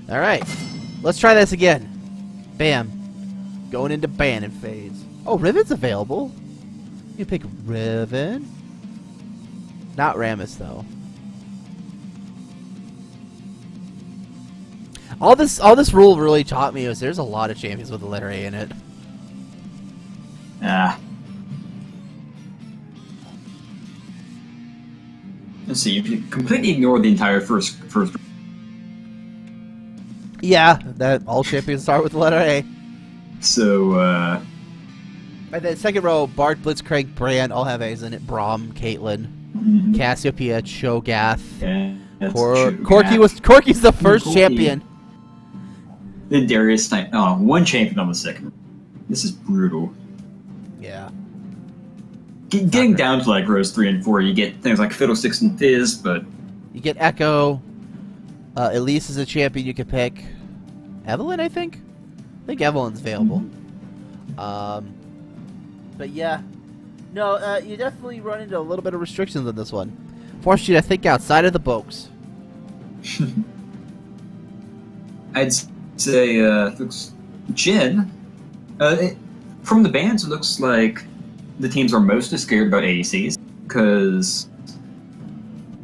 All right, let's try this again. Bam. Going into Bannon phase. Oh, Riven's available. You pick Riven. Not Rammus though. All this rule really taught me is there's a lot of champions with the letter A in it. Ah. Let's see. If you completely ignore the entire first. Yeah, that all champions start with the letter A. So. And then second row, Bard, Blitzcrank, Brand all have A's in it. Braum, Caitlyn, Cassiopeia, Cho'Gath. Yeah, Corki's the first Corki. champion. Then Darius Snipe. Oh, one champion on the second. This is brutal. Yeah. Getting down to like rows 3 and 4, you get things like Fiddlesticks and Fizz, but You get Echo. Elise is a champion you can pick. Evelyn, I think Evelyn's available. But yeah. No, you definitely run into a little bit of restrictions on this one. Forces you to think outside of the box. I'd say looks Jin. From the bands, it looks like the teams are mostly scared about ADCs because.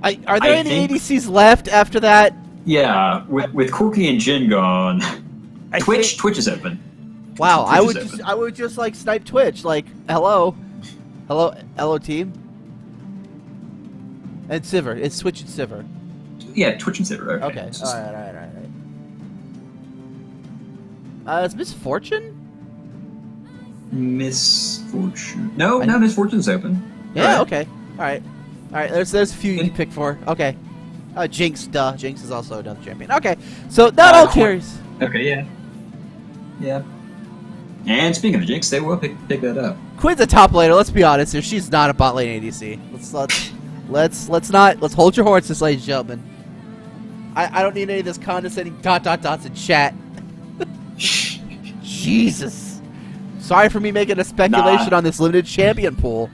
Are there any ADCs left after that? Yeah, with Corki and Jin gone, Twitch is open. Wow, Twitch I would just like snipe Twitch, like hello team, and Sivir. It's Twitch and Sivir. Yeah, Twitch and Sivir. Okay. All right. Is Misfortune? Misfortune. No, Misfortune's open. Yeah. Right. Okay. All right. There's a few you can pick for. Okay. Jinx. Duh. Jinx is also another champion. Okay. So not all carries. Okay. Yeah. Yeah. And speaking of Jinx, they will pick that up. Quinn's a top laner. Let's be honest here. She's not a bot lane ADC. Let's hold your horses, ladies and gentlemen. I don't need any of this condescending dots in chat. Jesus. Sorry for me making a speculation on this limited champion pool.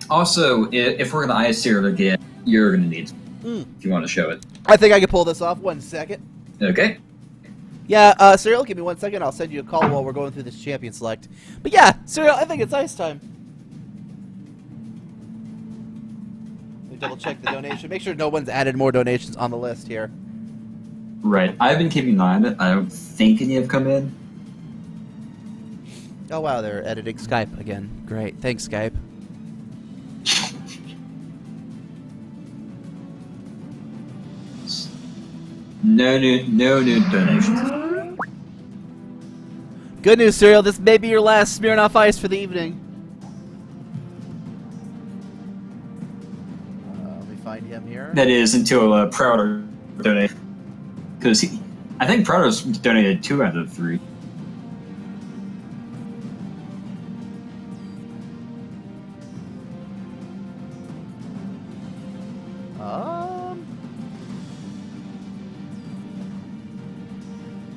Also, if we're gonna IS Serial again, you're gonna need if you want to show it. I think I can pull this off. 1 second. Okay. Yeah, Serial, give me 1 second. I'll send you a call while we're going through this champion select. But yeah, Serial, I think it's ice time. Let me double check the donation. Make sure no one's added more donations on the list here. Right. I've been keeping an eye on it. I don't think any have come in. Oh wow, they're editing Skype again. Great. Thanks, Skype. No new donations. Good news, Serial. This may be your last Smirnoff Ice for the evening. Let me find him here. That is until Prouder donates. Because I think Prouder's donated 2 out of 3.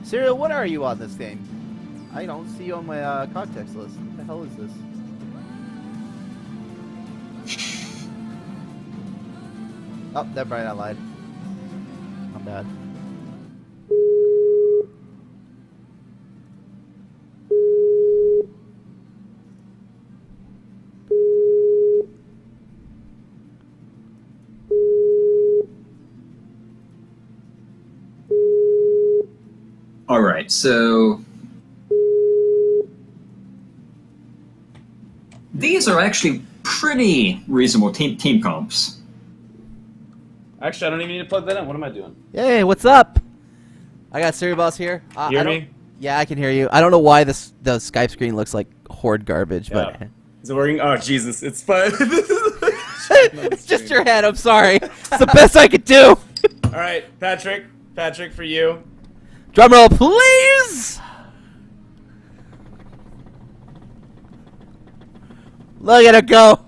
Serial, what are you on this game? I don't see you on my context list. What the hell is this? Oh, never mind, I lied. I'm bad. Alright, so these are actually pretty reasonable team comps. Actually, I don't even need to plug that in. What am I doing? Hey, what's up? I got Serial Boss here. You hear me? Yeah, I can hear you. I don't know why the Skype screen looks like horde garbage, but is it working? Oh Jesus, it's fine. it's just your head. I'm sorry. It's the best I could do. All right, Patrick, for you. Drum roll, please! Look at it go!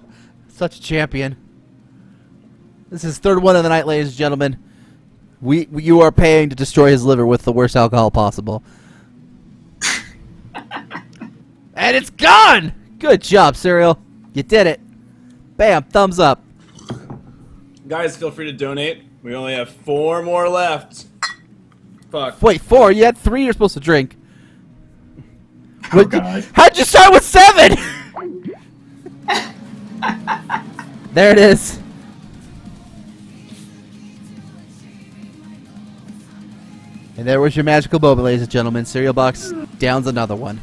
Such a champion. This is third one of the night, ladies and gentlemen. You are paying to destroy his liver with the worst alcohol possible. And it's gone! Good job, Serial. You did it. Bam, thumbs up. Guys, feel free to donate. We only have 4 more left. Fuck. Wait, 4? You had 3 you're supposed to drink. Oh, God. How'd you start with 7? There it is. And there was your magical moment, ladies and gentlemen. Cereal box downs another one.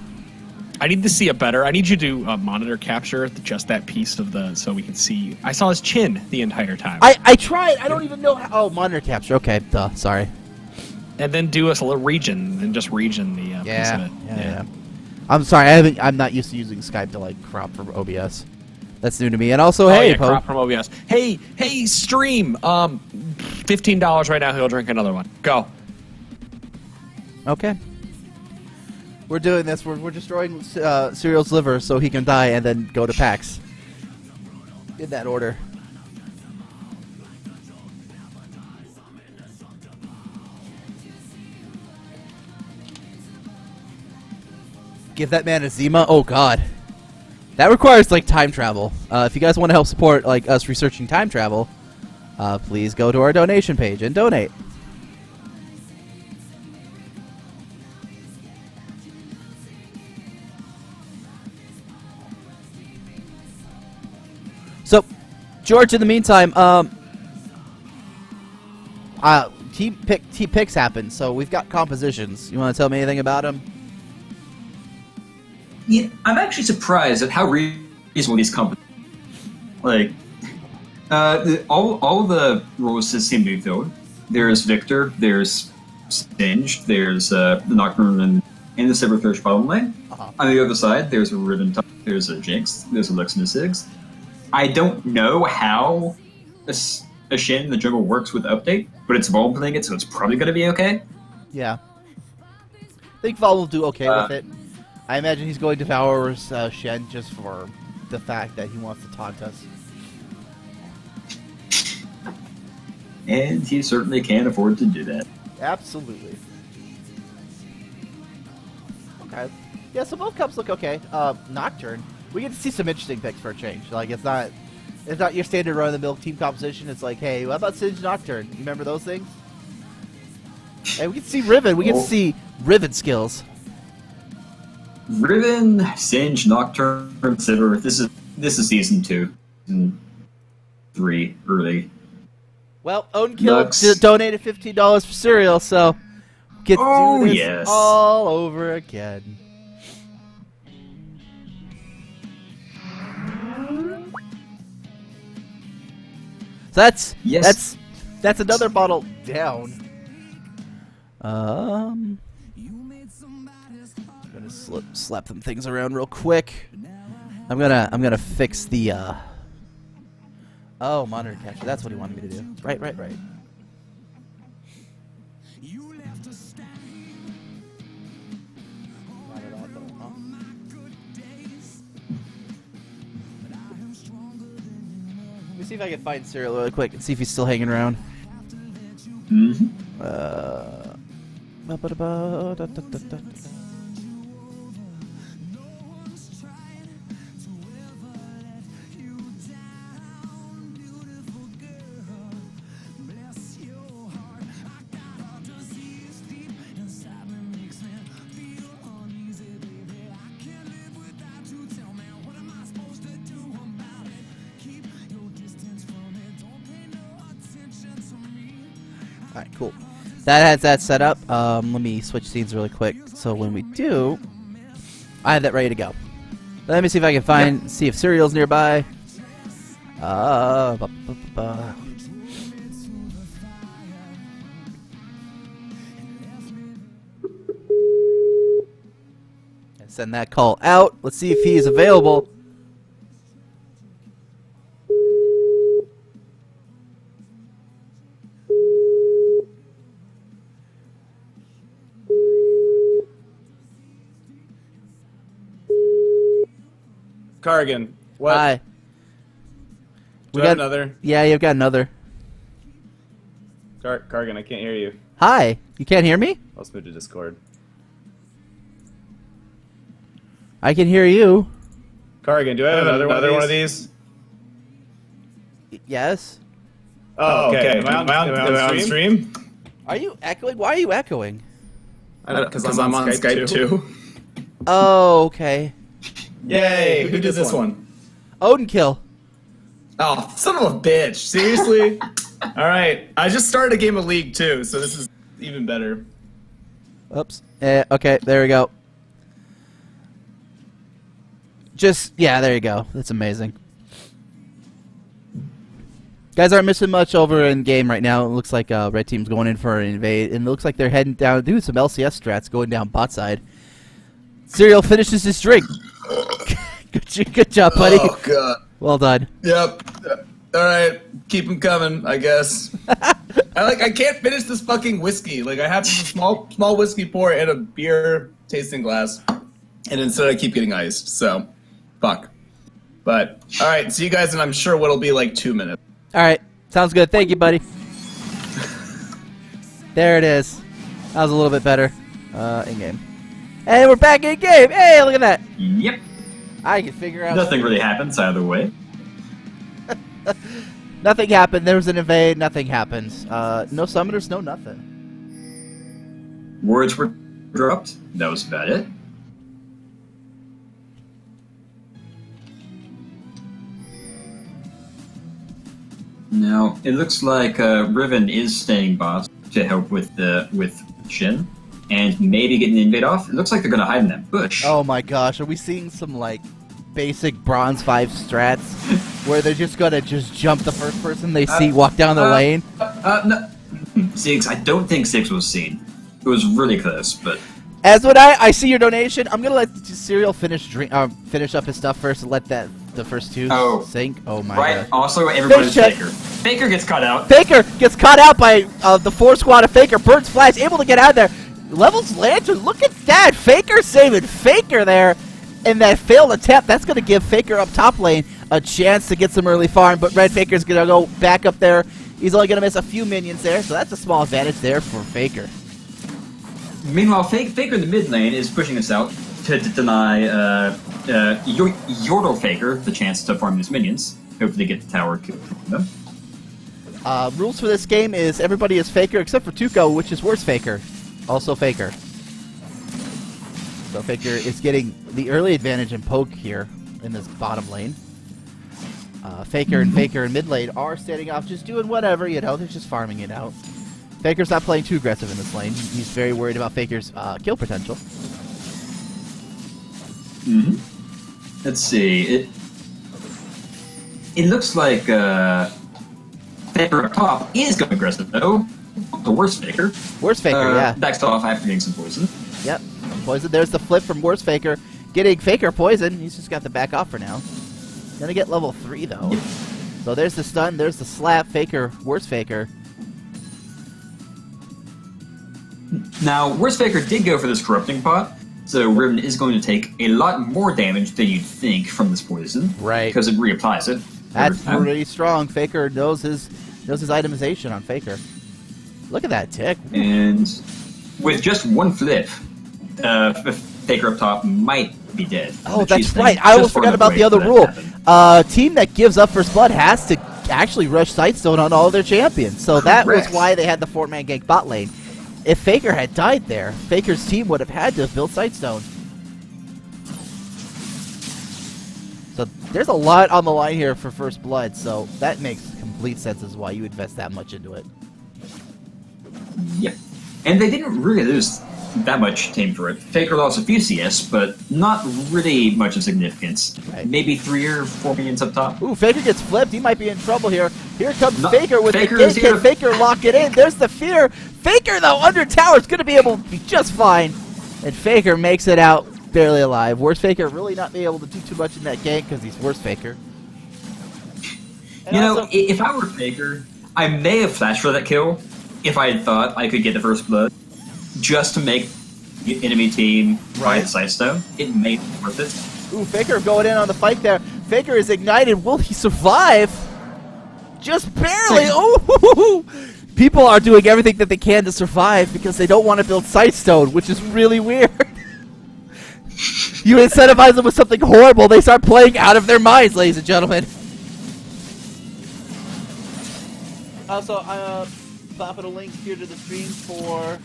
I need to see it better. I need you to monitor capture just that piece of the so we can see. I saw his chin the entire time. I tried. I don't even know how. Oh, monitor capture. Okay, duh. Sorry. And then do us a little region and just region the piece of it. Yeah. I'm sorry. I'm not used to using Skype to like crop from OBS. That's new to me. And also, hey, Poe. crop from OBS. Hey, stream. $15 right now. He'll drink another one. Go. Okay. We're doing this. We're destroying Cereal's liver so he can die and then go to PAX. In that order. Give that man a Zima? Oh god. That requires like time travel. If you guys want to help support like us researching time travel, please go to our donation page and donate. So, George, in the meantime, team picks happen, so we've got compositions. You want to tell me anything about them? Yeah, I'm actually surprised at how reasonable these companies. Like, all the roles seem to be filled. There's Victor, there's Singed, there's the Nocturne and the Silverthirst bottom lane. On the other side, there's a Ribbon, there's a Jinx, there's a Lux and a Sigs. I don't know how a Shin in the jungle works with update, but it's Vol playing it, so it's probably going to be okay. Yeah. I think Vol will do okay with it. I imagine he's going to devour Shen just for the fact that he wants to talk to us. And he certainly can afford to do that. Absolutely. Okay. Yeah, so both cups look okay. Nocturne. We get to see some interesting picks for a change. Like it's not your standard run-of-the-mill team composition. It's like, hey, what about Singe Nocturne? You remember those things? And we get to see Riven. We get to see Riven skills. Riven, Singe, Nocturne, Silver. This is season 2, season 3 early. Well, Ownkill donated $15 for cereal, so get to do this all over again. So that's another bottle down. I'm gonna slap them things around real quick. I'm gonna fix the oh, monitor capture. That's what he wanted me to do. Right. Let me see if I can find Cyril really quick and see if he's still hanging around. Alright, cool. That has that set up. Let me switch scenes really quick. So when we do, I have that ready to go. Let me see if I can see if Cereal's nearby. Send that call out. Let's see if he's available. Cargan, what? Hi. We got another. Yeah, you've got another. Cargan, I can't hear you. Hi. You can't hear me? Let's move to Discord. I can hear you. Cargan, do I have another one of these? Yes. Oh, okay. Am I on stream? Are you echoing? Why are you echoing? Because I'm on Skype too. Oh, okay. Yay! Who did this one? Odin kill. Oh, son of a bitch! Seriously? All right. I just started a game of League too, so this is even better. Oops. Okay, there we go. Yeah, there you go. That's amazing. Guys aren't missing much over in game right now. It looks like red team's going in for an invade, and it looks like they're heading down, doing some LCS strats, going down bot side. Serial finishes his drink. Good job, buddy. Oh god. Well done. Yep. All right. Keep them coming, I guess. I can't finish this fucking whiskey. Like, I have a small whiskey pour in a beer tasting glass, and instead I keep getting iced. So, fuck. But all right. See you guys, and I'm sure what'll be like 2 minutes. All right. Sounds good. Thank you, buddy. There it is. That was a little bit better. In game. And we're back in game. Hey, look at that. Yep. I can figure out. Nothing really happens either way. Nothing happened. There was an invade. Nothing happened. No summoners. No nothing. Words were dropped. That was about it. Now it looks like Riven is staying bot to help with Shin, and maybe getting the invade off. It looks like they're gonna hide in that bush. Oh my gosh, are we seeing some like basic Bronze 5 strats where they're just gonna jump the first person they see walk down the lane? No. 6. I don't think 6 was seen. It was really close, but. As would I see your donation. I'm gonna let Serial finish up his stuff first and let the first two sink. Oh my right. god. Also, everybody's Faker. Faker gets caught out. Faker gets caught out by the 4 squad of Faker. Burns Flash able to get out of there. Levels Lantern. Look at that. Faker saving Faker there. And that failed attempt. That's gonna give Faker up top lane a chance to get some early farm. But Red Faker's gonna go back up there. He's only gonna miss a few minions there, so that's a small advantage there for Faker. Meanwhile, Faker in the mid lane is pushing us out to deny Yordle Faker the chance to farm his minions. Hopefully get the tower killed from them. Rules for this game is everybody is Faker except for Tuco, which is worse Faker. Also Faker. So Faker is getting the early advantage in poke here in this bottom lane. Faker and Faker in mid lane are standing off, just doing whatever, you know, they're just farming it out. Faker's not playing too aggressive in this lane. He's very worried about Faker's kill potential. Let's see. It looks like Faker up top is going aggressive though. The worst Faker. Worst Faker, yeah. Backs off after getting some poison. Yep, poison. There's the flip from worst Faker. Getting Faker poison. He's just got to back off for now. Gonna get level 3 though. Yep. So there's the stun. There's the slap. Faker. Worst Faker. Now, Worst Faker did go for this Corrupting Pot, so Riven is going to take a lot more damage than you'd think from this poison. Right. Because it reapplies it. That's pretty strong. Faker knows his itemization on Faker. Look at that tick. And with just one flip, Faker up top might be dead. Oh, that's right. I almost forgot about the other rule. Team that gives up First Blood has to actually rush Sightstone on all their champions. So that was why they had the 4-man gank bot lane. If Faker had died there, Faker's team would have had to have built Sightstone. So there's a lot on the line here for First Blood, so that makes complete sense as why you invest that much into it. Yep. And they didn't really lose that much team for it. Faker lost a few CS, but not really much of significance. Right. Maybe 3 or 4 minions up top. Ooh, Faker gets flipped. He might be in trouble here. Here comes Faker with the gate. Can Faker lock it in? There's the fear. Faker, though, under tower is going to be able to be just fine. And Faker makes it out barely alive. Worst Faker really not be able to do too much in that gank because he's worst Faker. And you know, if I were Faker, I may have flashed for that kill if I had thought I could get the First Blood just to make the enemy team fight Sightstone. It may be worth it. Ooh, Faker going in on the fight there. Faker is ignited. Will he survive? Just barely. Ooh! People are doing everything that they can to survive because they don't want to build Sightstone, which is really weird. You incentivize them with something horrible, they start playing out of their minds, ladies and gentlemen. Also, popping a link here to the stream for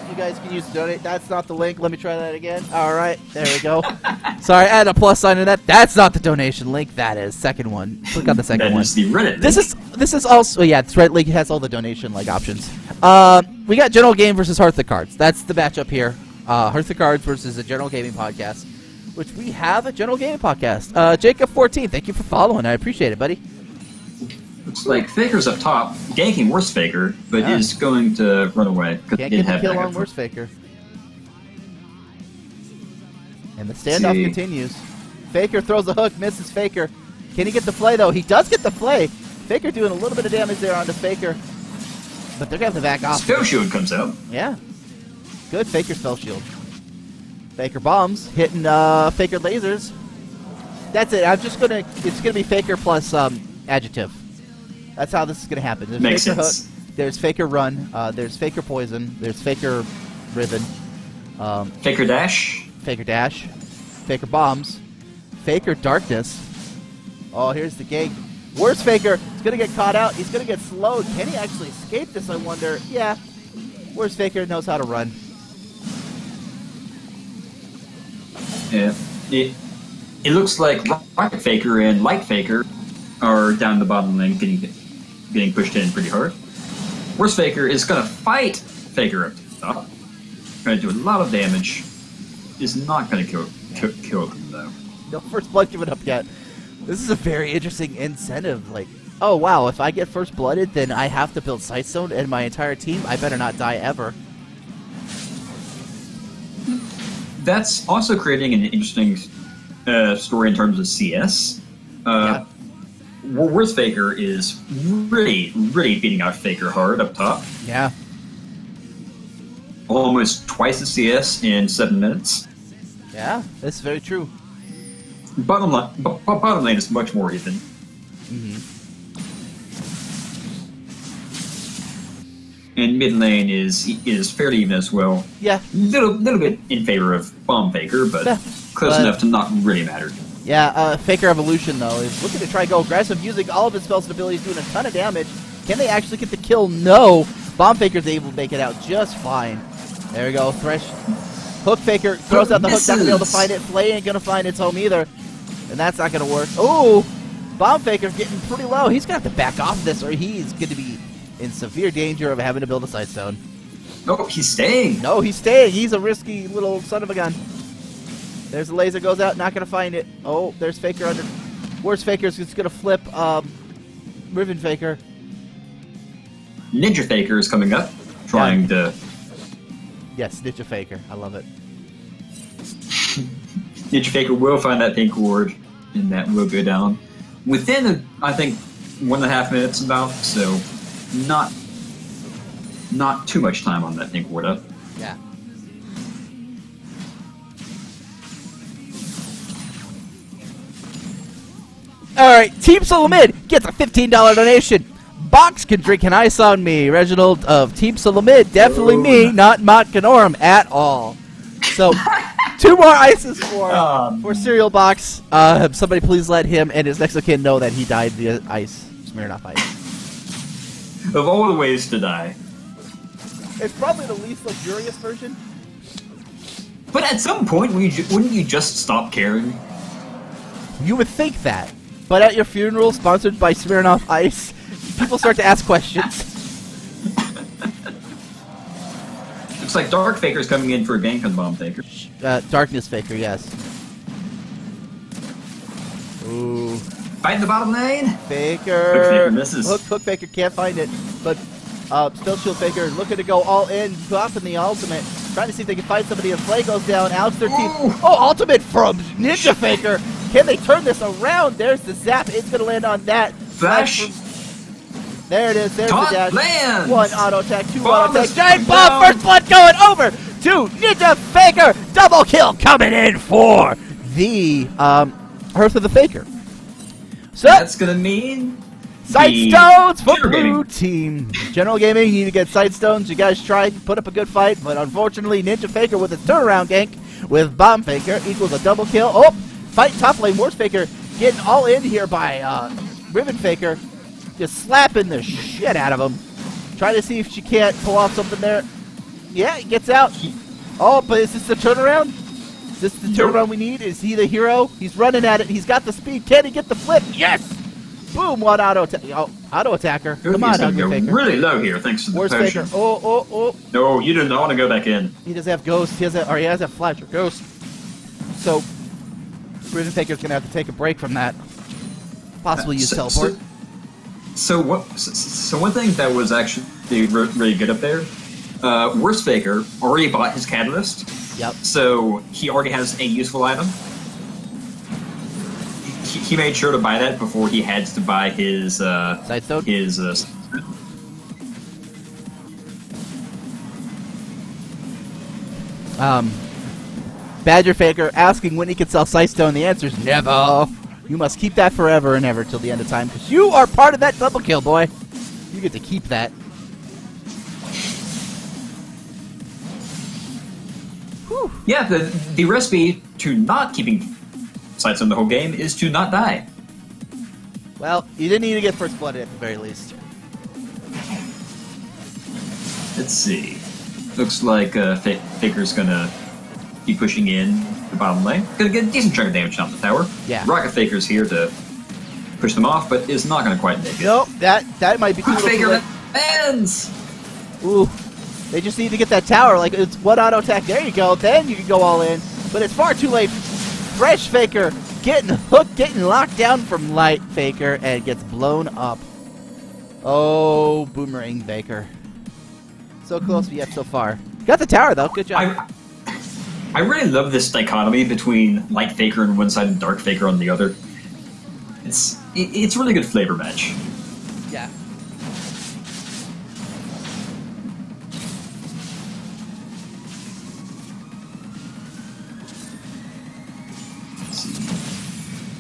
you guys can use to donate. That's not the link. Let me try that again. All right, there we go. Sorry, I had a plus sign in that. That's not the donation link. That is second one. Click on the second one. That is the Reddit. This is also it's Reddit link. It has all the donation options. We got General Game versus Hearth of Cards. That's the matchup here. Hearth of Cards versus a General Gaming podcast, which we have a General Gaming podcast. Jacob14, thank you for following. I appreciate it, buddy. Looks like Faker's up top, ganking worse Faker, but is going to run away because he Can't didn't get the have kill backup on for- worse Faker. And the standoff continues. Faker throws the hook, misses Faker. Can he get the play, though? He does get the play. Faker doing a little bit of damage there onto Faker. But they're going to have to back off. Spell Shield comes out. Yeah. Good Faker spell shield. Faker bombs, hitting Faker lasers. That's it. It's gonna be Faker plus adjective. That's how this is gonna happen. There's Makes Faker sense. hook, there's Faker run, there's Faker poison, there's Faker ribbon, Faker dash. Faker dash, Faker bombs, Faker darkness. Oh, here's the gank. Worst Faker is gonna get caught out. He's gonna get slowed. Can he actually escape this? I wonder. Yeah. Worst Faker knows how to run. Yeah. It looks like Rocket Faker and Light Faker are down the bottom lane getting pushed in pretty hard. Worst Faker is going to fight Faker up top. Going to do a lot of damage. Is not going to kill him, though. No first blood given up yet. This is a very interesting incentive. Like, oh wow, if I get first blooded, then I have to build Sightstone and my entire team. I better not die ever. That's also creating an interesting story in terms of CS. Worst Faker is really beating out Faker hard up top. Yeah. Almost twice the CS in 7 minutes. Yeah, that's very true. Bottom lane is much more even. And mid lane is fairly even as well. Yeah. Little bit in favor of Bomb Faker, but close enough to not really matter. Yeah, Faker Evolution, though, is looking to try go aggressive, using all of his spells and abilities, doing a ton of damage. Can they actually get the kill? No. Bomb Faker's able to make it out just fine. There we go. Thresh. Hook Faker throws out the hook, not going to be able to find it. Flay ain't going to find its home either. And that's not going to work. Ooh! Bomb Faker's getting pretty low. He's going to have to back off this, or he's going to be in severe danger of having to build a Sightstone. Oh, he's staying. No, he's staying. He's a risky little son of a gun. There's the laser, goes out, not going to find it. Oh, there's Faker under. Worst Faker's just going to flip Riven Faker. Ninja Faker is coming up, trying to... Yes, Ninja Faker. I love it. Ninja Faker will find that pink ward, and that will go down within, I think, 1.5 minutes about, so not too much time on that pink ward up. Yeah. Alright, Team Solomid gets a $15 donation. Box can drink an ice on me. Reginald of Team Solomid, definitely me, not Mott Canorum at all. So, 2 more ices for Cereal Box. Somebody please let him and his next of kin know that he died via ice. Smirnoff ice. Of all the ways to die. It's probably the least luxurious version. But at some point, wouldn't you just stop caring? You would think that. But at your funeral, sponsored by Smirnoff Ice, people start to ask questions. Looks like Dark Faker's coming in for a gank on Bomb Faker. Darkness Faker, yes. Ooh. Fighting the bottom lane? Faker. Hook Faker misses. Hook Faker can't find it. But Spell Shield Faker looking to go all in, popping the ultimate. Trying to see if they can find somebody. And Flay goes down. Outs their team. Oh, ultimate from Ninja Faker. Can they turn this around? There's the zap. It's going to land on that. Flash. There it is. There's the dash. Lands. 1 auto attack, 2 Bomb auto is attack. Giant down. bomb. First blood going over to Ninja Faker. Double kill coming in for the Hearth of the Faker. So That's gonna mean Sightstones for General blue Gaming. team. General Gaming, you need to get Sightstones. You guys try, put up a good fight, but unfortunately, Ninja Faker with his turnaround gank with Bomb Faker equals a double kill. Oh, fight top lane. Worst Faker getting all in here by Riven Faker. just slapping the shit out of him. Trying to see if she can't pull off something there. Yeah, he gets out. Oh, but is this the turnaround? Is this the turnaround we need? Is he the hero? He's running at it. He's got the speed. Can he get the flip? Yes! Boom, one auto attacker. Come on, Ugly Faker. Really low here, thanks to the Where's potion. Faker? Oh. No, you do not want to go back in. He doesn't have Ghost. He has a Flash or Ghost. So, Riven Faker's going to have to take a break from that. Possibly use Teleport. So one thing that was actually really good up there, Worst Faker already bought his Catalyst. Yep. So he already has a useful item. He made sure to buy that before he had to buy his Sidestone? Badger Faker asking when he can sell Sightstone. The answer is never. You must keep that forever and ever till the end of time, because you are part of that double kill, boy. You get to keep that. Whew. Yeah, the recipe to not keeping Sightstone the whole game is to not die. Well, you didn't need to get first blood at the very least. Let's see. Looks like Faker's gonna be pushing in the bottom lane. Gonna get a decent chunk of damage on the tower. Yeah. Rocket Faker's here to push them off, but is not gonna quite make it. Nope, that might be too little Faker too late. lands! Ooh, they just need to get that tower. Like, it's one auto attack. There you go. Then you can go all in. But it's far too late. Fresh Faker getting hooked, getting locked down from Light Faker, and gets blown up. Oh, Boomerang Faker. So close, yet so far. Got the tower, though. Good job. I really love this dichotomy between Light Faker on one side and Dark Faker on the other. It's a really good flavor match. Yeah.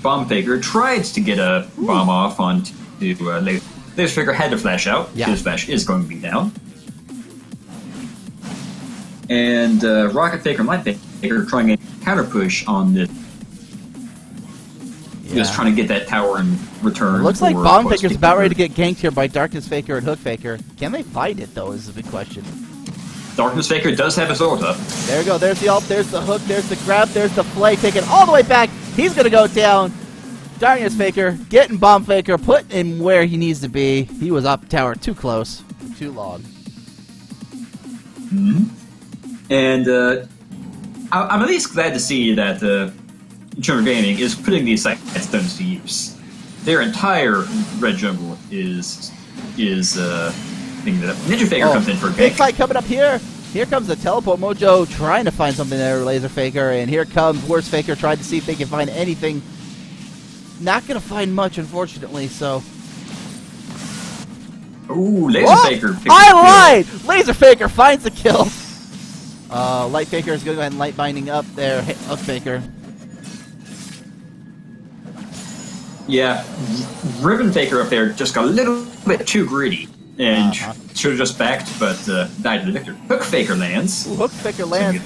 Bomb Faker tried to get a bomb off onto Laser Faker had to flash out. Yeah. His flash is going to be down. And Rocket Faker and Light Faker trying a counter push on this. Just trying to get that tower in return. Looks like for Bomb what's Faker's being about ready to offered. get ganked here by Darkness Faker and Hook Faker. Can they fight it, though, is the big question. Darkness Faker does have his ult up. There we go. There's the ult. There's the hook. There's the grab. There's the flay. Taking all the way back. He's going to go down. Darkness Faker getting Bomb Faker, putting him where he needs to be. He was up tower too close for too long. And I'm at least glad to see that Turner Gaming is putting these Sightstones to use. Their entire red jungle is thinking that Ninja Faker comes in for a big gank. fight coming up here. Here comes the Teleport Mojo trying to find something there, Laser Faker, and here comes Worst Faker trying to see if they can find anything. Not going to find much, unfortunately, so... Ooh, Laser Whoa! Faker. picks I the kill. lied! Laser Faker finds the kill. Light Faker is going to go ahead and light binding up there. Hook Faker. Yeah, Ribbon Faker up there just got a little bit too greedy and should have just backed, but died to the victor. Hook Faker lands. Ooh, Hook Faker lands.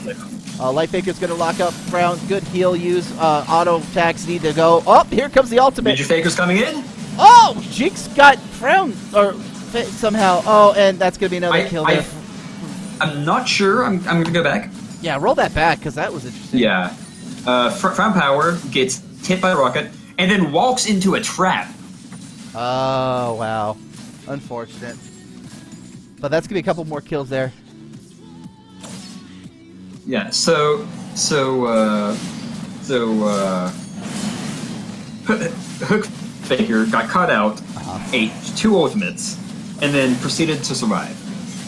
Light Faker's going to lock up Frown. Good heal use. Auto attacks need to go. Oh, here comes the ultimate. Ninja Faker's coming in. Oh, Jinx got Frown or somehow. Oh, and that's going to be another kill there. I'm not sure. I'm going to go back. Yeah, roll that back because that was interesting. Yeah. Frown Power gets hit by a rocket and then walks into a trap. Oh, wow. Unfortunate. But that's going to be a couple more kills there. Yeah, so Hook Faker got caught out, ate 2 ultimates, and then proceeded to survive.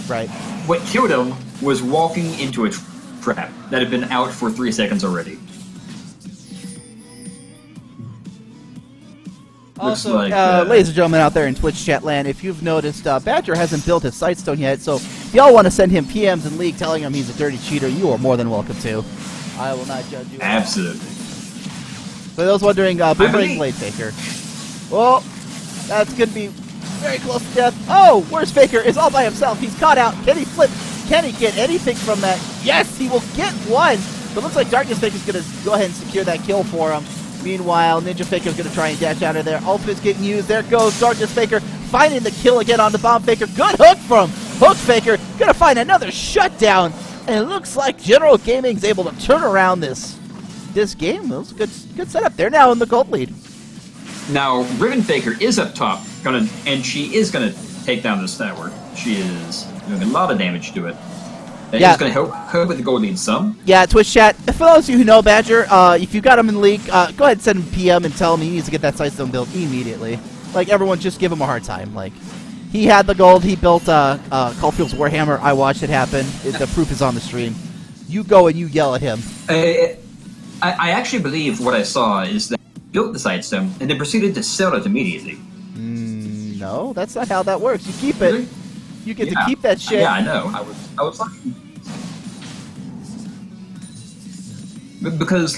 Right. What killed him was walking into a trap that had been out for 3 seconds already. Also, like, ladies and gentlemen out there in Twitch chat land, if you've noticed, Badger hasn't built his Sightstone yet, so if y'all want to send him PMs in League telling him he's a dirty cheater, you are more than welcome to. I will not judge you. Absolutely. For those wondering, Boomerang Blade Faker. Well, that's going to be very close to death. Oh, Worst Faker is all by himself. He's caught out. Can he flip? Can he get anything from that? Yes, he will get one. But it looks like Darkness Faker's going to go ahead and secure that kill for him. Meanwhile, Ninja Faker's going to try and dash out of there. Ultimate's getting used. There goes Darkness Faker, finding the kill again on the Bomb Faker. Good hook from Hook Faker. Going to find another shutdown. And it looks like General Gaming's able to turn around this game. It was a good setup. They're now in the gold lead. Now, Ribbon Faker is up top, and she is going to take down this tower. She is doing a lot of damage to it. And Yeah. he's going to help with the gold lead some. Yeah, Twitch chat. For those of you who know Badger, if you got him in the league, go ahead and send him PM and tell him he needs to get that Sightstone build immediately. Like, everyone just give him a hard time. Like, he had the gold. He built Caulfield's Warhammer. I watched it happen. The proof is on the stream. You go and you yell at him. I actually believe what I saw is that he built the Sightstone and then proceeded to sell it immediately. No, that's not how that works. You keep it. Really? You get to keep that shit. Yeah, I know. I was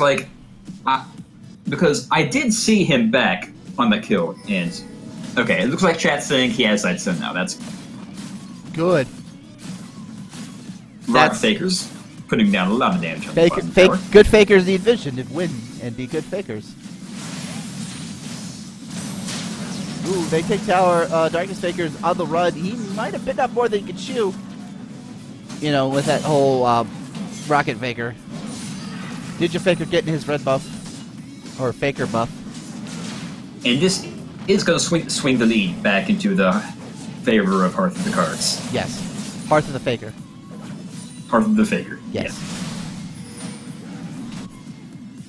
like, because I did see him back on the kill, and okay, it looks like chat's saying he has Sightstone now. That's Good. Rock Faker's putting down a lot of damage on the bottom tower. Good fakers need vision to win and be good fakers. Ooh, they take tower. Darkness Faker's on the run. He might have bitten up more than he could chew. You know, with that whole Rocket Faker. Ninja Faker getting his red buff. Or Faker buff. And this is going to swing the lead back into the favor of Hearth of the Cards. Yes. Hearth of the Faker. Hearth of the Faker. Yes.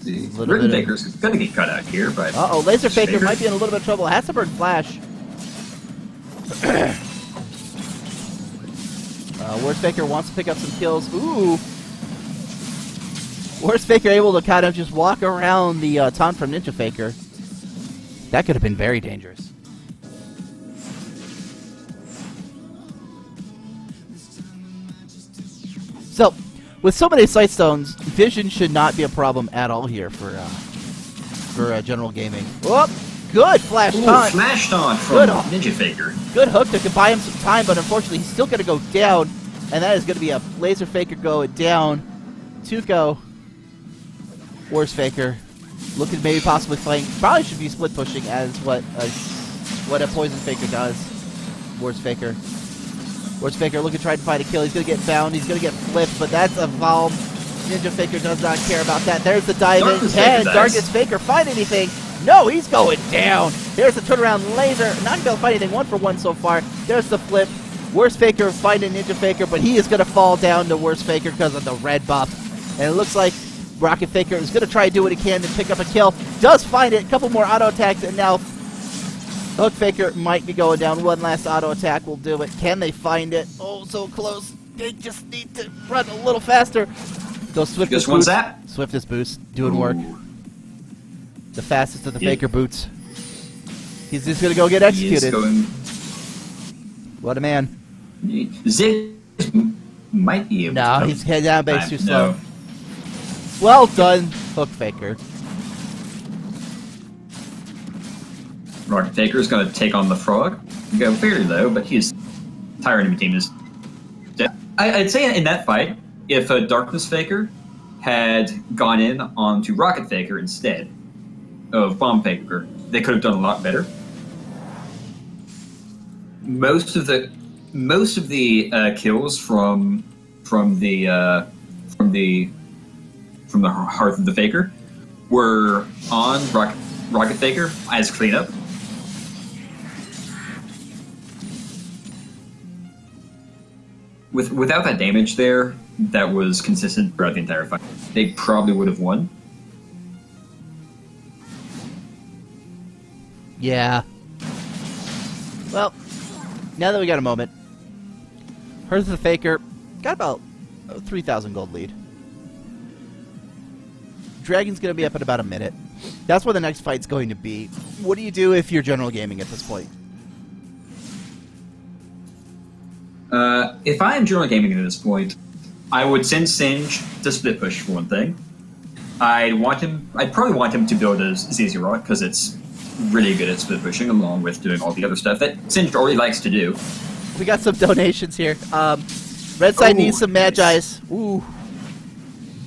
See, Little Written bit of- Faker's going to get cut out here, but... Uh-oh, Laser Faker might be in a little bit of trouble. Has to burn Flash. Worst Faker wants to pick up some kills. Ooh. Worst Faker able to kind of just walk around the taunt from Ninja Faker. That could have been very dangerous. So, with so many Sightstones, vision should not be a problem at all here for General Gaming. Whoop! Good flash taunt. Flash taunt from Good. Ninja Faker. Good hook to buy him some time, but unfortunately he's still going to go down, and that is going to be a Laser Faker going down. Tuco. Worst Faker. Looking maybe possibly flank. Probably should be split pushing as what a Poison Faker does. Worst Faker. Worst Faker looking to try to find a kill. He's going to get found. He's going to get flipped, but that's a Valm. Ninja Faker does not care about that. There's the dive in. Can Darkest Faker find anything? No, he's going down. There's the turnaround laser. Not going to find anything 1-for-1 so far. There's the flip. Worst Faker finding Ninja Faker, but he is going to fall down to Worst Faker because of the red buff. And it looks like Rocket Faker is going to try to do what he can to pick up a kill. Does find it. A couple more auto attacks, and now Hook Faker might be going down. One last auto attack will do it. Can they find it? Oh, so close. They just need to run a little faster. Those swiftest Just one boots. zap. Swiftest boost. Doing work. Ooh. The fastest of the Yeah. Faker boots. He's just going to go get executed. What a man. Zig might be able No, to... he's head down base too slow. No. Well done, Hook Faker. Rocket Faker is going to take on the Frog. Go fairly low, but his entire enemy team is dead. I'd say in that fight, if Darkness Faker had gone in onto Rocket Faker instead of Bomb Faker, they could have done a lot better. Most of the kills from the Hearth of the Faker were on Rocket Faker as cleanup. Without that damage there, that was consistent throughout the entire fight, they probably would have won. Yeah. Well, now that we got a moment, Hearth of the Faker got about a 3,000 gold lead. Dragon's going to be up in about a minute. That's where the next fight's going to be. What do you do if you're General Gaming at this point? If I am General Gaming at this point, I would send Singe to split push for one thing. I'd probably want him to build a ZZ Rock because it's really good at split pushing along with doing all the other stuff that Singe already likes to do. We got some donations here. Red side needs some Magi's. Ooh.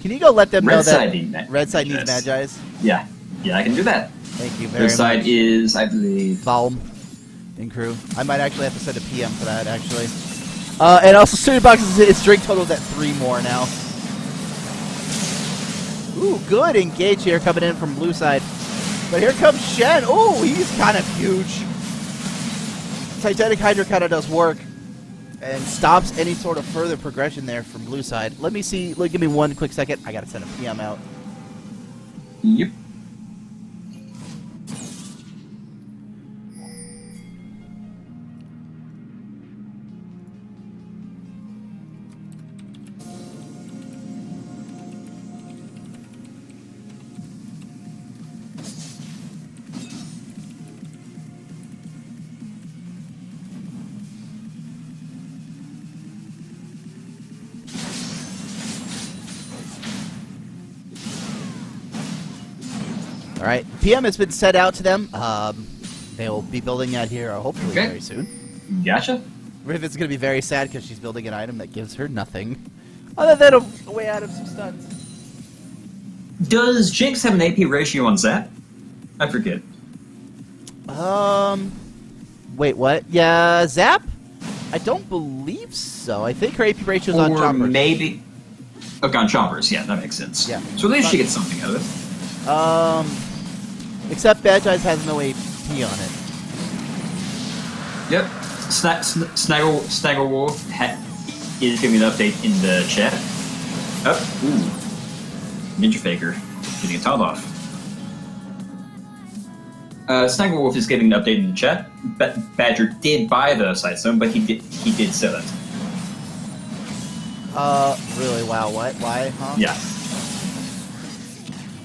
Can you go let them know that Red side needs Magi's? Yeah. Yeah, I can do that. Thank you very much. This side is, I believe... Valm in crew. I might actually have to send a PM for that, actually. And also, Studio Box, its drink total is at 3 more now. Ooh, good engage here coming in from blue side. But here comes Shen. Ooh, he's kind of huge. Titanic Hydra kind of does work and stops any sort of further progression there from blue side. Let me see. Give me 1 quick second. I got to send a PM out. Yep. All right, PM has been set out to them. They'll be building that here hopefully very soon. Gotcha. Rivet's going to be very sad because she's building an item that gives her nothing. Other than a way out of some stuns. Does Jinx have an AP ratio on Zap? I forget. Wait, what? Yeah, Zap? I don't believe so. I think her AP ratio is on Or Choppers. maybe... Okay, on Choppers, yeah, that makes sense. Yeah. So at least she gets something out of it. Except Bad Guys has no AP on it. Yep. Snagglewolf is giving an update in the chat. Oh, ooh. Ninja Faker getting a top off. Snagglewolf is giving an update in the chat. Badger did buy the Sightstone, but he did sell it. Really? Wow, what? Why, huh? Yeah.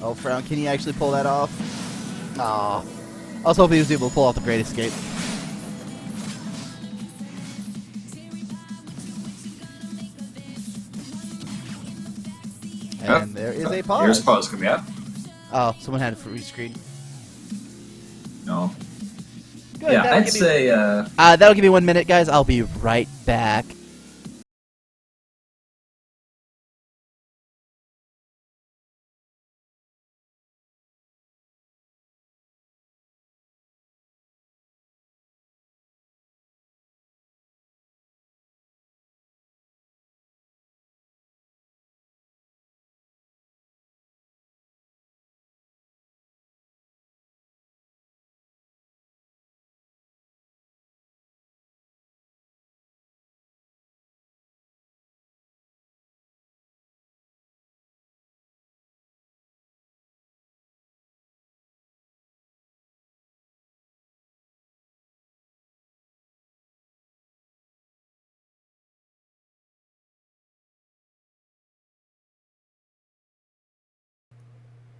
Oh, Frown, can you actually pull that off? Aw. I was hoping he was able to pull off the Great Escape. And there is a pause. Here's pause coming up. Oh, someone had a free screen. No. Good, Yeah, that'll I'd give me- say, that'll give me 1 minute, guys. I'll be right back.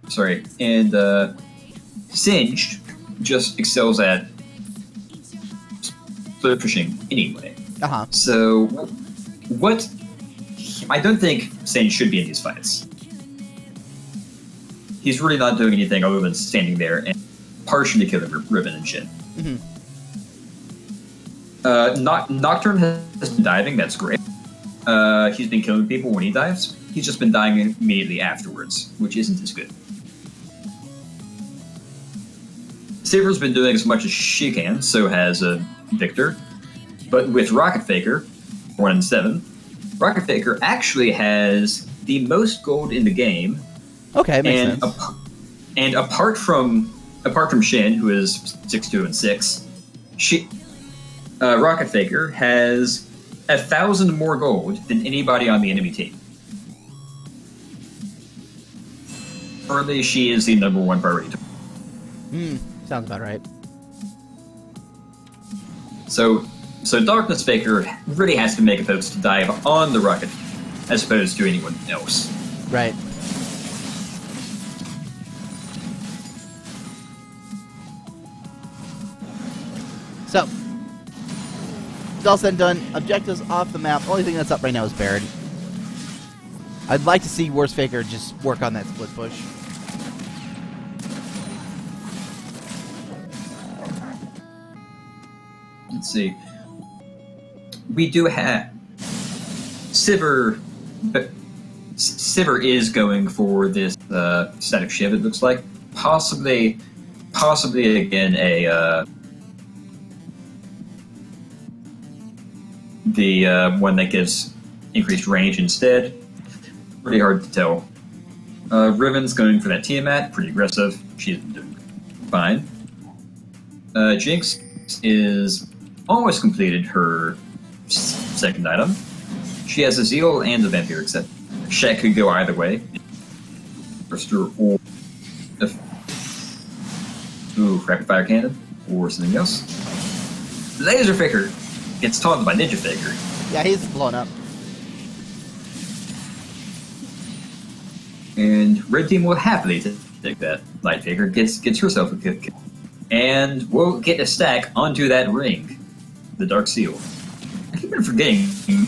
sorry, and Singed just excels at split fishing anyway. Uh-huh. So, what? I don't think Singed should be in these fights. He's really not doing anything other than standing there and partially killing Ribbon and shit. Mm-hmm. Nocturne has been diving, that's great. He's been killing people when he dives. He's just been dying immediately afterwards, which isn't as good. Saber's been doing as much as she can, so has Victor. But with Rocket Faker, 1 and 7, Rocket Faker actually has the most gold in the game. Okay, makes sense. And apart from Shin, who is 6-2 and 6, Rocket Faker has 1,000 more gold than anybody on the enemy team. Currently, she is the #1 priority. Sounds about right. So Darkness Faker really has to make a focus to dive on the rocket, as opposed to anyone else. Right. So, it's all said and done. Objectives off the map. Only thing that's up right now is Baron. I'd like to see Worst Faker just work on that split push. Let's see. We do have Sivir, but Sivir is going for this static shiv, it looks like. Possibly again the one that gives increased range instead. Pretty hard to tell. Riven's going for that Tiamat, pretty aggressive. She's doing fine. Jinx is almost completed her second item. She has a Zeal and a Vampiric set. Shaq could go either way. Or Rapid Fire Cannon, or something else. Laser Faker gets taunted by Ninja Faker. Yeah, he's blown up. And Red Team will happily take that. Light Faker gets herself a kill. And we'll get a stack onto that ring. The Dark Seal. I keep on forgetting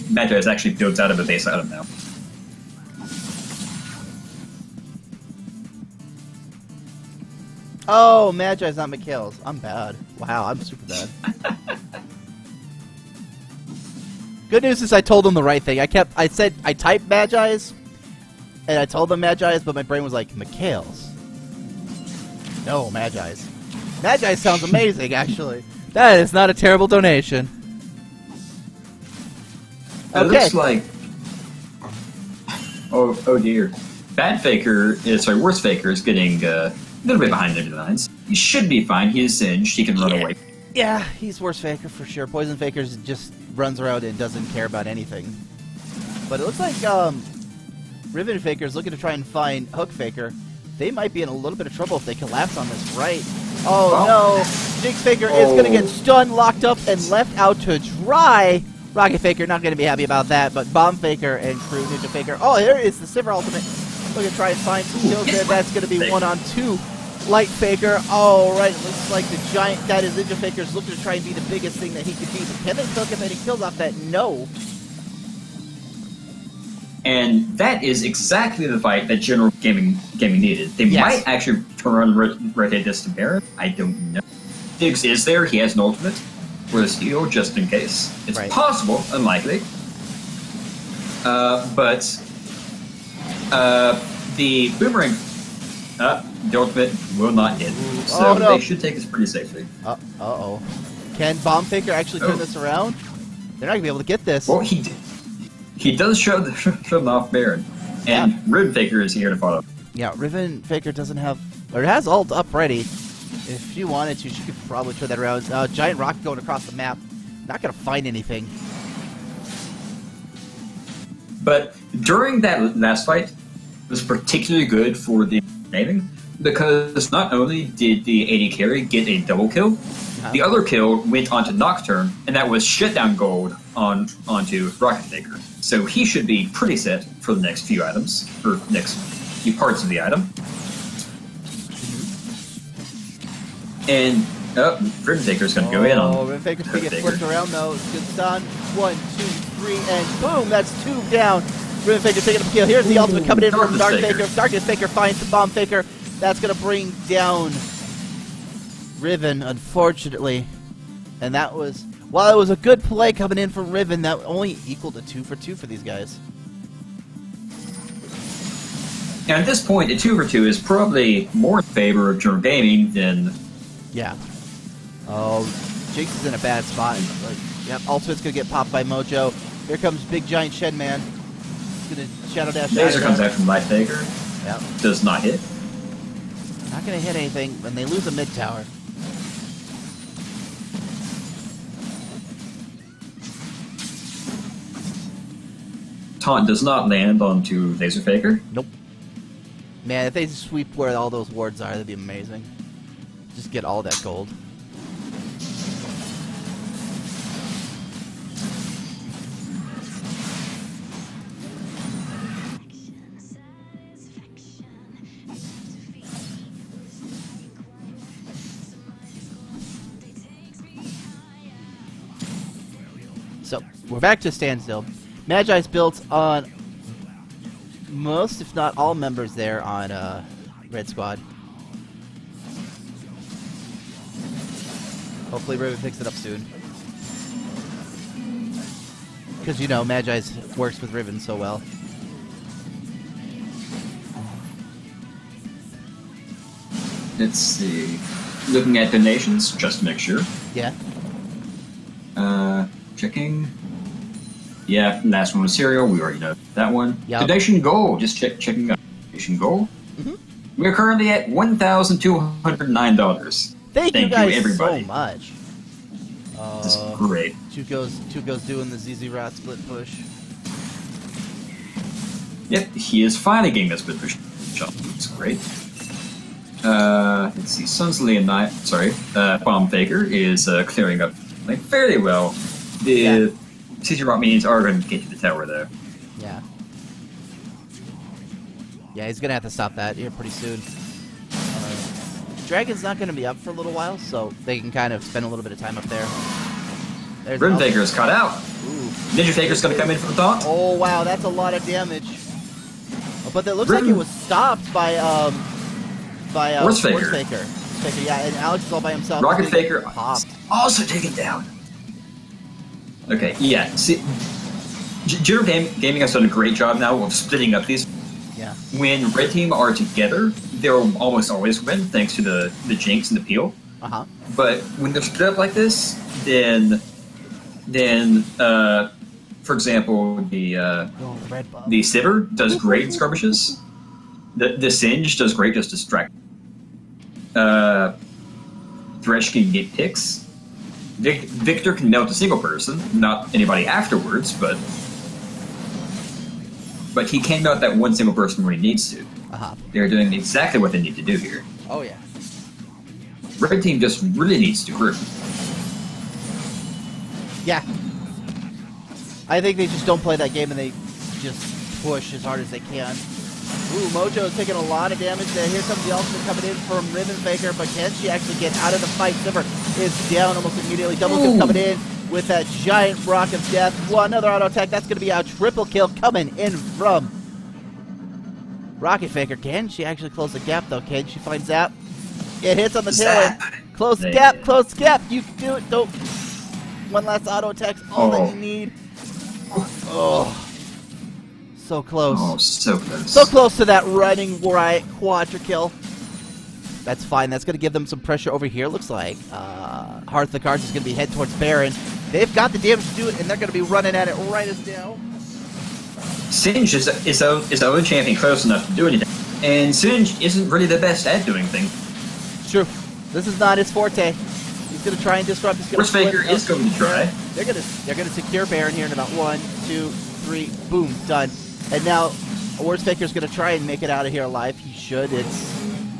Magi's actually built out of a base item now. Oh, Magi's not Mikhail's. I'm bad. Wow, I'm super bad. Good news is I told them the right thing. I typed Magi's, and I told them Magi's, but my brain was like, Mikhail's. No, Magi's. Magi's sounds amazing, actually. That is not a terrible donation. It looks like... Oh dear. Bad Faker, Worst Faker is getting a little bit behind the lines. He should be fine. He is singed. He can run away. Yeah, he's Worst Faker for sure. Poison Faker just runs around and doesn't care about anything. But it looks like Riven Faker is looking to try and find Hook Faker. They might be in a little bit of trouble if they collapse on this right. Oh no! Jinx Faker is going to get stunned, locked up, and left out to dry. Rocket Faker not going to be happy about that, but Bomb Faker and Crew Ninja Faker. Oh, here is the Silver Ultimate. Looking to try and find some kills there. That's going to be 1-on-2. Light Faker. Oh, right. It looks like the giant that is Ninja Faker is looking to try and be the biggest thing that he could be. But can they cook him any kills off that? No. And that is exactly the fight that General Gaming needed. They might actually turn around and rotate this to Baron. I don't know. Diggs is there. He has an ultimate for the steal, just in case. It's possible, unlikely. But the boomerang, the ultimate will not hit. So they should take this pretty safely. Uh-oh. Can Bomb Faker actually turn this around? They're not going to be able to get this. Well, he does show them off Baron. And Riven Faker is here to follow. Yeah, Riven Faker doesn't have, or has ult up ready. If she wanted to, she could probably turn that around. Giant rocket going across the map. Not going to find anything. But during that last fight, it was particularly good for the naming, because not only did the AD carry get a double kill, the other kill went onto Nocturne, and that was shutdown gold onto Rocket Faker. So he should be pretty set for the next few items, or next few parts of the item. And Riven Faker's going to go in on. Oh, Riven Faker's going to get flipped around though. It's good stun. 1, 2, 3, and boom! That's 2 down. Riven Faker taking up a kill. Here's the ultimate coming in from Dark Faker. Darkness Faker finds the Bomb Faker. That's going to bring down Riven, unfortunately. And that was, while it was a good play coming in from Riven, that only equaled a 2 for 2 for these guys. And at this point, a 2 for 2 is probably more in favor of General Gaming than... Yeah. Oh, Jinx is in a bad spot. Like, yep, Ultimate's going to get popped by Mojo. Here comes Big Giant Shed Man. He's going to Shadow Dash. Laser comes out from Light Faker. Yep. Does not hit. Not going to hit anything, and they lose a mid tower. Taunt does not land onto Laser Faker. Nope. Man, if they sweep where all those wards are, that'd be amazing. Just get all that gold. So, we're back to standstill. Magi's built on most, if not all, members there on Red Squad. Hopefully Riven picks it up soon. Because, you know, Magi's works with Riven so well. Let's see. Looking at donations, just to make sure. Yeah. Checking. Yeah, last one was cereal. We already know that one. Yep. Donation goal. Just checking out. Donation goal. We are currently at $1,209. Thank you guys everybody. so much. This is great. Two goes doing the ZZ Rat split push. Yep, he is finally getting that split push. It's great. Let's see. Sunsley and Knight. Sorry, Bomb Faker is clearing up like fairly well. The CC Rock minions are going to get to the tower though. Yeah. Yeah, he's gonna have to stop that here pretty soon. Dragon's not gonna be up for a little while, so they can kind of spend a little bit of time up there. There's Rhythm Faker is caught out. Ooh. Ninja Faker's going to come in from the top. Oh wow, that's a lot of damage. Oh, but it looks like it was stopped by Horse Faker. Faker, yeah, and Alex is all by himself. Rocket Faker popped. also taken down. Okay, yeah. See, General Gaming has done a great job now of splitting up these. Yeah. When red team are together, they'll almost always win thanks to the Jinx and the Peel. But when they're split up like this, then for example, the Sivir does great in skirmishes. The Singe does great just distract. Thresh can get picks. Victor can melt a single person, not anybody afterwards, but he can melt that one single person when he needs to. They're doing exactly what they need to do here. Oh yeah. Red team just really needs to group. Yeah. I think they just don't play that game and they just push as hard as they can. Ooh, Mojo is taking a lot of damage there. Here comes the ultimate coming in from Ribbon Faker, but can she actually get out of the fight? Sivir is down almost immediately. Double kill coming in with that giant rock of death. Another auto attack. That's going to be a triple kill coming in from Rocket Faker. Can she actually close the gap, though? Can she find Zap? It hits on the tail end. Close the gap, close the gap. You can do it. Don't. One last auto attack's all that you need. Oh. So close. Oh, so close. So close to that running right quadra kill. That's fine. That's going to give them some pressure over here, looks like. Hearth the Cards is going to be head towards Baron. They've got the damage to do it, and they're going to be running at it right as now. Singe is the only champion close enough to do anything. And Singe isn't really the best at doing things. It's true. This is not his forte. He's going to try and disrupt. Horse Faker is going to try. They're going to secure Baron here in about 1, 2, 3. Boom. Done. And now, Horse Faker's going to try and make it out of here alive. He should. It's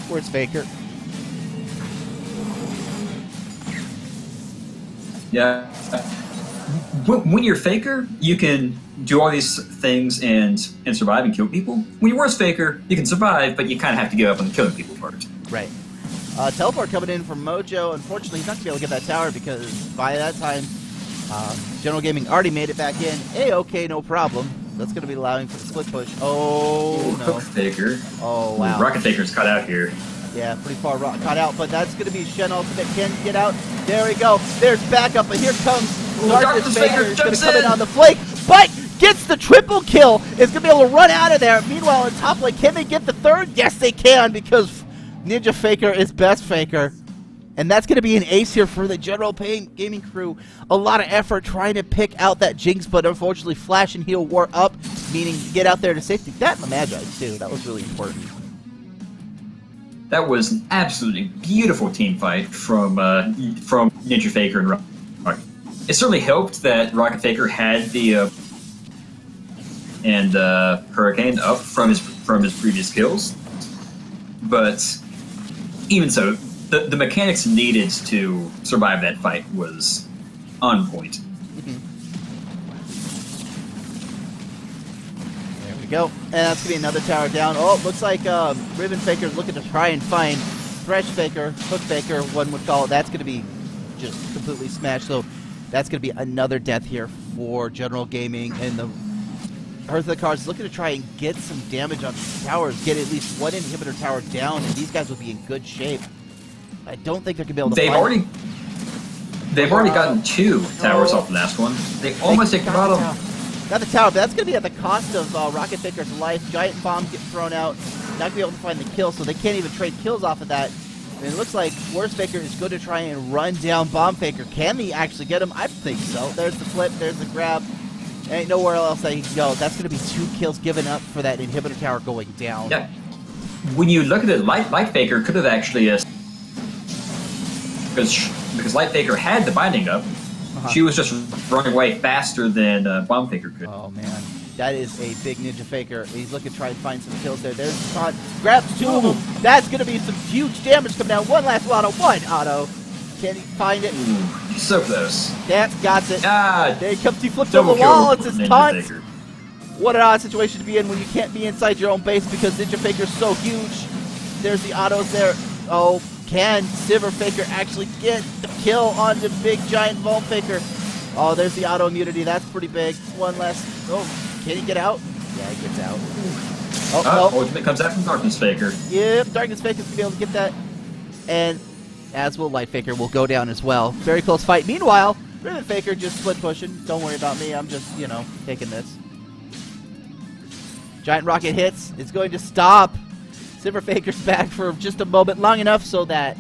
Horse Faker. Yeah. When you're Faker, you can do all these things and survive and kill people. When you're Horse Faker, you can survive, but you kind of have to give up on the killing people part. Right. Teleport coming in from Mojo. Unfortunately, he's not going to be able to get that tower because by that time, General Gaming already made it back in. A-okay, no problem. That's going to be allowing for the split push. Oh, no. Hook Faker. Oh, wow. Rocket Faker's cut out here. Yeah, pretty far caught out, but that's going to be Shen Ultimate. Can get out. There we go. There's backup, but here comes Darkness Faker. He's going to come in on the flank, but gets the triple kill. Is going to be able to run out of there. Meanwhile, in top lane, can they get the third? Yes, they can, because Ninja Faker is best Faker. And that's going to be an ace here for the General Gaming crew. A lot of effort trying to pick out that Jinx, but unfortunately Flash and Heal wore up, meaning get out there to safety. That and the Magi, too. That was really important. That was an absolutely beautiful team fight from Ninja Faker and Rocket. It certainly helped that Rocket Faker had the Hurricane up from his previous kills, but even so, the mechanics needed to survive that fight was on point. There we go. And that's going to be another tower down. Oh, looks like Ribbon Faker's looking to try and find Thresh Faker, Hook Faker, one would call it. That's going to be just completely smashed. So that's going to be another death here for General Gaming. And the Hearth of the Cards looking to try and get some damage on these towers, get at least one inhibitor tower down, and these guys will be in good shape. I don't think they're going to be able to They've already gotten 2 towers off the last one. They almost take the bottom. Got the tower, but that's going to be at the cost of Rocket Faker's life. Giant bombs get thrown out. Not going to be able to find the kill, so they can't even trade kills off of that. And it looks like Worst Faker is going to try and run down Bomb Faker. Can he actually get him? I think so. There's the flip. There's the grab. Ain't nowhere else that he can go. That's going to be 2 kills given up for that inhibitor tower going down. Yeah. When you look at it, Light Faker could have actually, because Light Faker had the binding up, she was just running away faster than Bomb Faker could. Oh man, that is a big Ninja Faker. He's looking to try and find some kills there. There's the shot. Grabs 2 of them. That's going to be some huge damage coming down. One last auto. One auto. Can he find it? Ooh, so close. That got it. There he comes. He flips over Double the wall. kill It's his Ninja taunt. Faker. What an odd situation to be in when you can't be inside your own base because Ninja Faker's so huge. There's the autos there. Oh, can Silver Faker actually get the kill on the big giant Bomb Faker? Oh, there's the auto immunity. That's pretty big. One less. Oh, can he get out? Yeah, he gets out. Oh, no. Ultimate comes out from Darkness Faker. Yep, Darkness Faker's going to be able to get that. And as will Light Faker will go down as well. Very close fight. Meanwhile, Ribbon Faker just split pushing. Don't worry about me. I'm just, taking this. Giant rocket hits. It's going to stop Silver Faker's back for just a moment, long enough so that,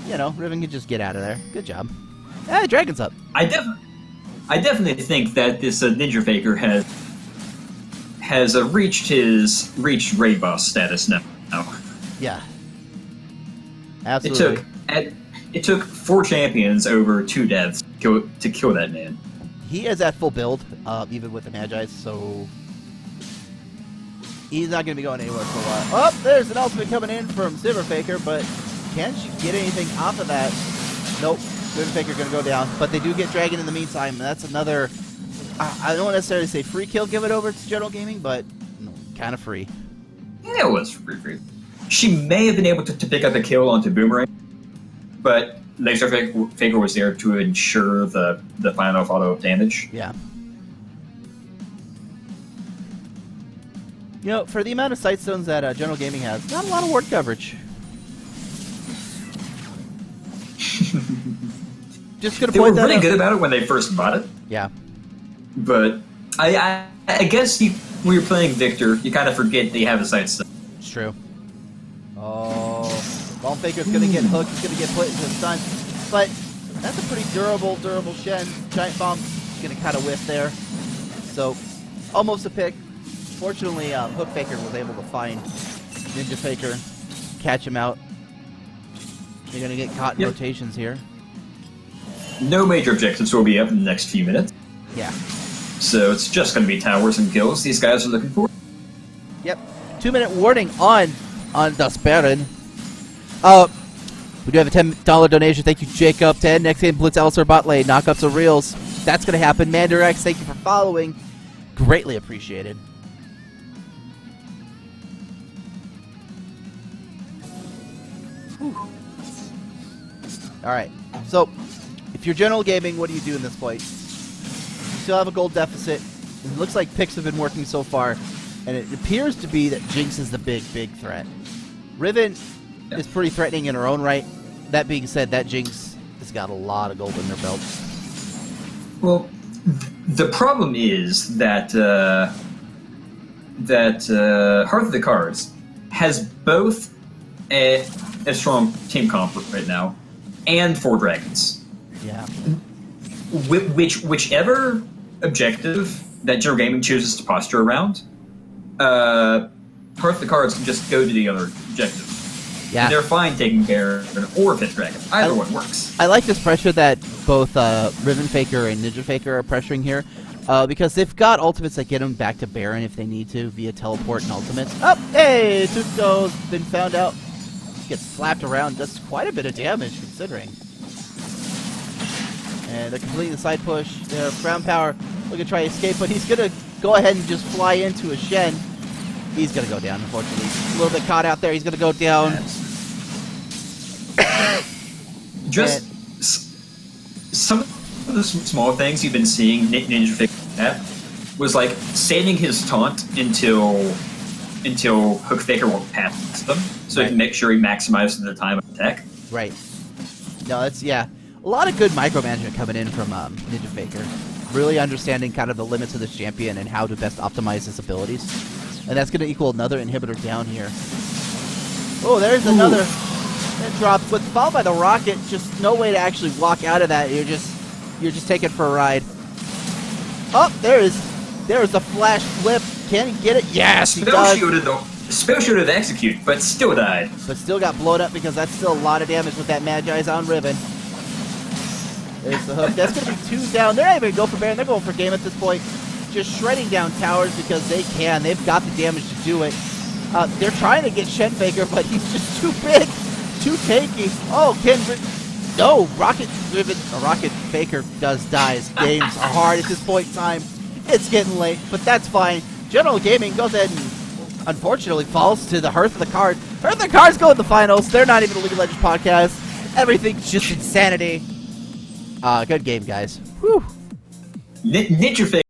Riven can just get out of there. Good job. Hey, Dragon's up. I definitely think that this Ninja Faker has reached raid boss status now. Yeah. Absolutely. It took 4 champions over 2 deaths to kill that man. He is at full build, even with the Magi, so he's not going to be going anywhere for a while. Oh, there's an ultimate coming in from Silver Faker, but can she get anything off of that? Nope. Silver Faker going to go down, but they do get Dragon in the meantime. That's another, I don't necessarily say free kill, give it over to General Gaming, but kind of free. Yeah, it was free. She may have been able to pick up a kill onto Boomerang, but Laser Faker was there to ensure the final auto damage. Yeah. For the amount of sight stones that General Gaming has, not a lot of ward coverage. Just gonna They point were that really out. good about it when they first bought it, Yeah. but I guess when you're playing Victor, you kind of forget that you have a sight stone. It's true. Oh, Bomb Faker's gonna get hooked. He's gonna get put into the stun, but that's a pretty durable Shen. Giant Bomb gonna kind of whiff there, so almost a pick. Fortunately, Hook Faker was able to find Ninja Faker, catch him out. You're gonna get caught in rotations here. No major objectives will be up in the next few minutes, Yeah. so it's just going to be towers and kills these guys are looking for. Yep. 2-minute warning on Das Baron. We do have a $10 donation. Thank you, Jacob. 10. Next game, Blitz Alistair bot lane. Knockups of reels. That's going to happen. Mandarex, thank you for following. Greatly appreciated. Alright. So, if you're General Gaming, what do you do in this fight? You still have a gold deficit. It looks like picks have been working so far. And it appears to be that Jinx is the big threat. Riven is pretty threatening in her own right. That being said, that Jinx has got a lot of gold in their belt. Well, the problem is that Heart of the Cards has both a strong team comp right now and 4 dragons. Yeah. Whichever objective that General Gaming chooses to posture around, Heart of the Cards can just go to the other objective. Yeah. They're fine taking care of an or 5th dragon. Either one works. I like this pressure that both Riven Faker and Ninja Faker are pressuring here. Because they've got ultimates that get them back to Baron if they need to via teleport and ultimates. Oh, hey! Tuco's been found out. Gets slapped around, does quite a bit of damage considering. And they're completing the side push. Their Crown Power looking to try to escape, but he's going to go ahead and just fly into a Shen. He's going to go down, unfortunately. A little bit caught out there. He's going to go down. Just some of the small things you've been seeing Ninja Faker at was like saving his taunt until Hook Faker won't pass them, so he can make sure he maximizes the time of attack. Right. No, that's, yeah. A lot of good micromanagement coming in from Ninja Faker. Really understanding kind of the limits of this champion and how to best optimize his abilities. And that's going to equal another inhibitor down here. Oh, there's another And drops, but followed by the rocket. Just no way to actually walk out of that. You're just taking for a ride. Oh, there's the flash flip. Can he get it? Yes, he Spell does. shielded though. Spell shielded execute, but still died. But still got blown up because that's still a lot of damage with that Magi's on Riven. There's the hook. That's going to be 2 down. They're not even going to go for Baron. They're going for game at this point. Just shredding down towers because they can. They've got the damage to do it. They're trying to get Shen Faker, but he's just too big, too tanky. Oh, no, Rocket Faker does die. His games are hard at this point in time. It's getting late, but that's fine. General Gaming goes ahead and unfortunately falls to the Hearth of the Card. Hearth of the Cards go in the finals. They're not even a League of Legends podcast. Everything's just insanity. Good game, guys. Whew. Ninja Faker.